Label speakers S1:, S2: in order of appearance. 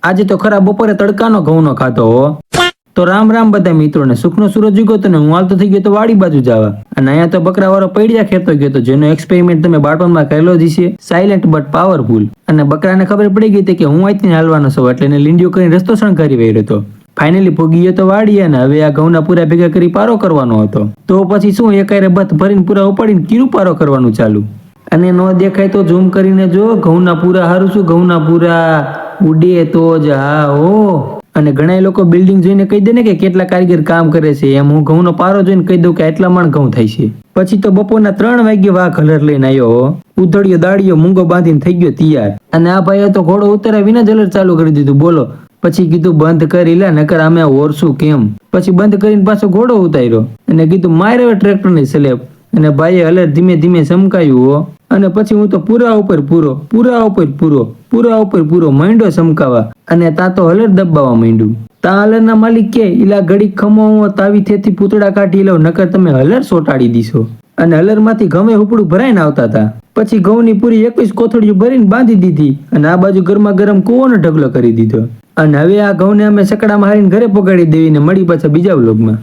S1: આજે તો ખરા બપોરે તડકાનો ઘઉંનો ખાધો હો. તો રામ રામ બધા મિત્રોને. સુખનો સૂરજ ઉગ્યો તો ને હું હાલતો થઈ ગયો તો વાડી બાજુ જવા. અને અહીંયા તો બકરા વાળો પૈડિયા ખેતો ગયો તો, જેનો એક્સપેરિમેન્ટ તમે બાળપણમાં કરેલો જ છે. Silent but powerful. અને બકરાને ખબર પડી ગઈ હતી કે હું અહીંથી હાલવાનો છું, એટલે એને લીંડીઓ કરીને રસ્તો શણગારી વળ્યો હતો. ફાઇનલી પૂગી ગયો તો વાડી, અને હવે આ ઘઉંના પૂરા ભેગા કરી પારો કરવાનો હતો. તો પછી શું, એકાયરે બથ ભરીને પૂરા ઉપાડીને કીરું પારો કરવાનું ચાલુ. અને ન દેખાય તો ઝૂમ કરીને જો, ઘઉંના પૂરા હારું છું, ઘઉંના પૂરા ઉડે તો જ હા હો. અને ઘણા લોકો બિલ્ડિંગ જોઈને કહી દે ને કે કેટલા કારીગર કામ કરે છે, એમ હું ઘઉંનો પારો જોઈને કહી દઉં કે આટલા મણ ઘઉં થાય છે. પછી તો બપોરના 3 વાગ્યે વાઘ હલર લઈને આવ્યો. ઉધડિયો દાડિયો મૂંગો બાંધીને થઈ ગયો તૈયાર. અને આ ભાઈએ તો ઘોડો ઉતાર્યા વિના જ હલર ચાલુ કરી દીધું. બોલો. પછી કીધું બંધ કરી લે, નકર અમે ઓરશું કેમ. પછી બંધ કરીને પાછો ઘોડો ઉતાર્યો અને કીધું માર હવે ટ્રેક્ટરની સ્લેબ. અને ભાઈએ હલર ધીમે ધીમે ચમકાયું હો. અને પછી હું તો પૂરા ઉપર પૂરો, પૂરા ઉપર પૂરો, પૂરા ઉપર પૂરો માંડ્યો ચમકાવા. અને તા તો હલર દબાવવા માંડ્યું. તા હલરના માલિક કે ઈલા ઘડી ખમો હું તાવી થેથી પૂતળા કાઢી લઉં, નકર તમે હલર સોટાડી દીશો. અને હલરમાંથી ગમે ઉપડું ભરાઈને આવતા હતા. પછી ઘઉંની પૂરી 21 કોથળીઓ ભરીને બાંધી દીધી. અને આ બાજુ ગરમા ગરમ કૂવાનો ઢગલો કરી દીધો. અને હવે આ ઘઉંને અમે સકડામાં હારીને ઘરે પગાડી દેવીને મળી પાછા બીજા વ્લોગમાં.